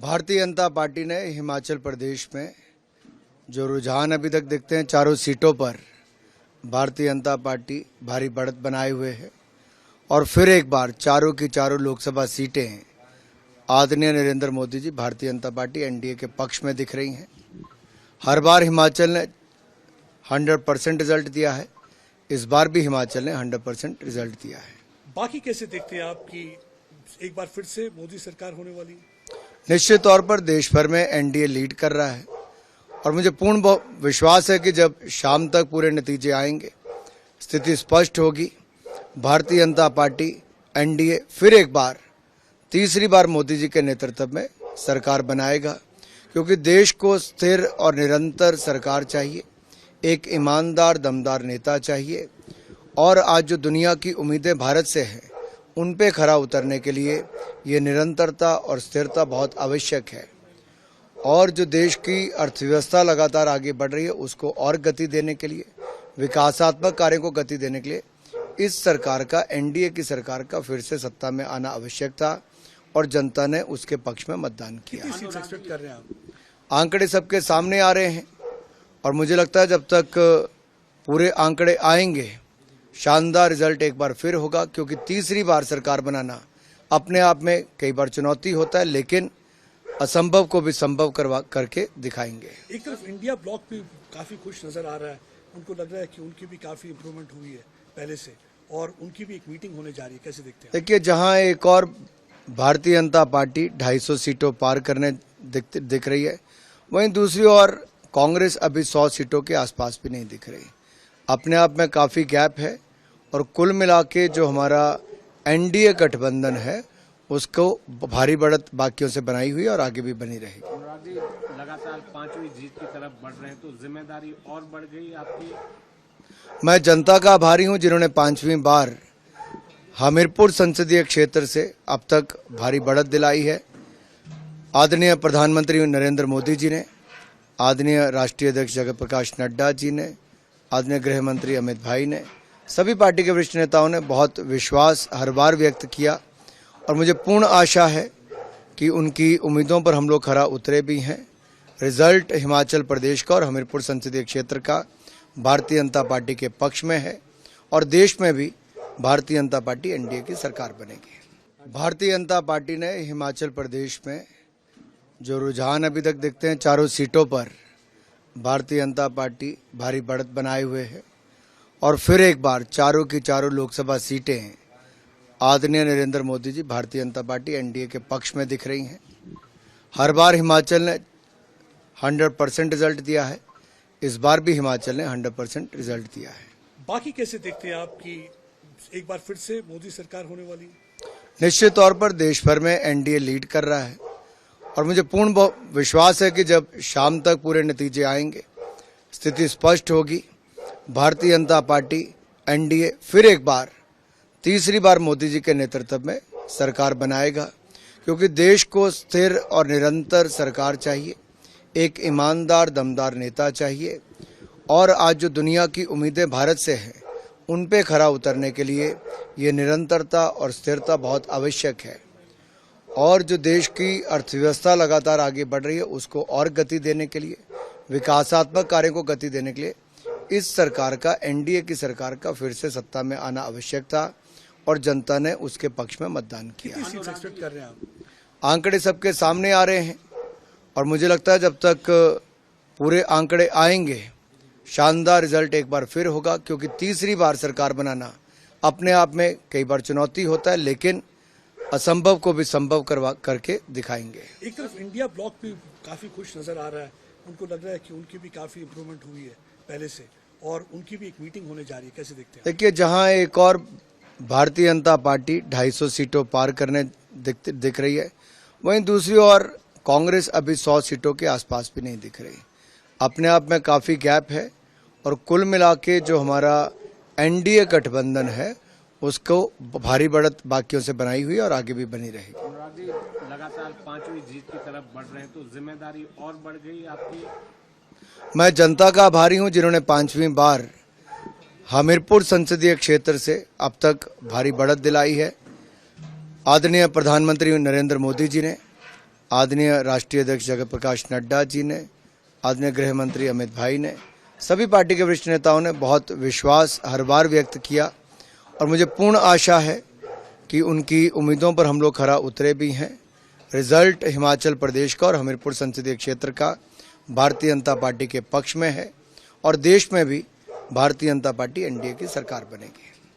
Bharatiya Janata party ने हिमाचल प्रदेश में जो रुझान अभी तक देखते हैं, चारों सीटों पर भारतीय जनता पार्टी भारी बढ़त बनाए हुए है और फिर एक बार चारों की चारों लोकसभा सीटें आदरणीय नरेंद्र मोदी जी भारतीय जनता पार्टी एनडीए के पक्ष में दिख रही हैं। हर बार हिमाचल ने 100% रिजल्ट दिया है, इस बार भी हिमाचल ने 100% रिजल्ट दिया है। बाकी कैसे देखते हैं आप कि एक बार फिर से मोदी सरकार होने वाली? निश्चित तौर पर देश भर में एनडीए लीड कर रहा है और मुझे पूर्ण विश्वास है कि जब शाम तक पूरे नतीजे आएंगे, स्थिति स्पष्ट होगी। भारतीय जनता पार्टी एनडीए फिर एक बार तीसरी बार मोदी जी के नेतृत्व में सरकार बनाएगा, क्योंकि देश को स्थिर और निरंतर सरकार चाहिए, एक ईमानदार दमदार नेता चाहिए और आज जो दुनिया की उम्मीदें भारत से हैं उन पे खरा उतरने के लिए ये निरंतरता और स्थिरता बहुत आवश्यक है। और जो देश की अर्थव्यवस्था लगातार आगे बढ़ रही है उसको और गति देने के लिए, विकासात्मक कार्यों को गति देने के लिए इस सरकार का, एनडीए की सरकार का फिर से सत्ता में आना आवश्यक था और जनता ने उसके पक्ष में मतदान किया। एक्सपेक्ट कर रहे हैं आप? आंकड़े सबके सामने आ रहे हैं और मुझे लगता है जब तक पूरे आंकड़े आएंगे शानदार रिजल्ट एक बार फिर होगा, क्योंकि तीसरी बार सरकार बनाना अपने आप में कई बार चुनौती होता है, लेकिन असंभव को भी संभव करके दिखाएंगे। एक तरफ इंडिया ब्लॉक भी काफी खुश नजर आ रहा है, उनको लग रहा है कि उनकी भी काफी इम्प्रूवमेंट हुई है पहले से और उनकी भी एक मीटिंग होने जा रही है, कैसे देखते हैं? देखिए, जहां एक और भारतीय जनता पार्टी 250 सीटों पार करने दिख रही है, वहीं दूसरी ओर कांग्रेस अभी 100 सीटों के आसपास भी नहीं दिख रही। अपने आप में काफी गैप है और कुल मिला के जो हमारा एनडीए गठबंधन है उसको भारी बढ़त बाकियों से बनाई हुई और आगे भी बनी रहेगी। लगातार 5वीं जीत की तरफ बढ़ रहे हैं तो जिम्मेदारी और बढ़ गई आपकी? मैं जनता का आभारी हूं जिन्होंने 5वीं बार हमीरपुर संसदीय क्षेत्र से अब तक भारी बढ़त दिलाई है। आदरणीय प्रधानमंत्री नरेंद्र मोदी जी ने, आदरणीय राष्ट्रीय अध्यक्ष जगत प्रकाश नड्डा जी ने, आदरणीय गृह मंत्री अमित भाई ने, सभी पार्टी के वरिष्ठ नेताओं ने बहुत विश्वास हर बार व्यक्त किया और मुझे पूर्ण आशा है कि उनकी उम्मीदों पर हम लोग खरा उतरे भी हैं। रिजल्ट हिमाचल प्रदेश का और हमीरपुर संसदीय क्षेत्र का भारतीय जनता पार्टी के पक्ष में है और देश में भी भारतीय जनता पार्टी एनडीए की सरकार बनेगी। भारतीय जनता पार्टी ने हिमाचल प्रदेश में जो रुझान अभी तक देखते हैं, चारों सीटों पर भारतीय जनता पार्टी भारी बढ़त बनाए हुए है और फिर एक बार चारों की चारों लोकसभा सीटें आदरणीय नरेंद्र मोदी जी भारतीय जनता पार्टी एनडीए के पक्ष में दिख रही हैं। हर बार हिमाचल ने 100% रिजल्ट दिया है, इस बार भी हिमाचल ने 100% रिजल्ट दिया है। बाकी कैसे देखते हैं आप कि एक बार फिर से मोदी सरकार होने वाली? निश्चित तौर पर देश भर में एनडीए लीड कर रहा है और मुझे पूर्ण विश्वास है कि जब शाम तक पूरे नतीजे आएंगे, स्थिति स्पष्ट होगी। भारतीय जनता पार्टी एनडीए फिर एक बार तीसरी बार मोदी जी के नेतृत्व में सरकार बनाएगा, क्योंकि देश को स्थिर और निरंतर सरकार चाहिए, एक ईमानदार दमदार नेता चाहिए और आज जो दुनिया की उम्मीदें भारत से हैं उन पे खरा उतरने के लिए ये निरंतरता और स्थिरता बहुत आवश्यक है। और जो देश की अर्थव्यवस्था लगातार आगे बढ़ रही है उसको और गति देने के लिए, विकासात्मक कार्यों को गति देने के लिए इस सरकार का, एनडीए की सरकार का फिर से सत्ता में आना आवश्यक था और जनता ने उसके पक्ष में मतदान किया। एक्सपेक्ट कर रहे हैं आप? आंकड़े सबके सामने आ रहे हैं और मुझे लगता है जब तक पूरे आंकड़े आएंगे शानदार रिजल्ट एक बार फिर होगा, क्योंकि तीसरी बार सरकार बनाना अपने आप में कई बार चुनौती होता है, लेकिन असंभव को भी संभव करके दिखाएंगे। एक तरफ इंडिया ब्लॉक भी काफी खुश नजर आ रहा है, उनको लग रहा है कि उनकी भी काफी इम्प्रूवमेंट हुई है पहले से और उनकी भी एक मीटिंग होने जा रही है, कैसे देखते हैं? देखिए, जहां एक और भारतीय जनता पार्टी 250 सीटों पार करने दिख रही है, वहीं दूसरी ओर कांग्रेस अभी 100 सीटों के आसपास भी नहीं दिख रही। अपने आप में काफी गैप है और कुल मिला के जो हमारा एनडीए गठबंधन है उसको भारी बढ़त बाकियों से बनाई हुई और आगे भी बनी रहेगी। लगातार 5वीं जीत की तरफ बढ़ रहे हैं तो जिम्मेदारी और बढ़ गई आपकी? मैं जनता का आभारी हूं जिन्होंने 5वीं बार हमीरपुर संसदीय क्षेत्र से अब तक भारी बढ़त दिलाई है। आदरणीय प्रधानमंत्री नरेंद्र मोदी जी ने, आदरणीय राष्ट्रीय अध्यक्ष जगत प्रकाश नड्डा जी ने, आदरणीय गृह मंत्री अमित भाई ने, सभी पार्टी के वरिष्ठ नेताओं ने बहुत विश्वास हर बार व्यक्त किया और मुझे पूर्ण आशा है कि उनकी उम्मीदों पर हम लोग खरा उतरे भी हैं। रिजल्ट हिमाचल प्रदेश का और हमीरपुर संसदीय क्षेत्र का भारतीय जनता पार्टी के पक्ष में है और देश में भी भारतीय जनता पार्टी एनडीए की सरकार बनेगी।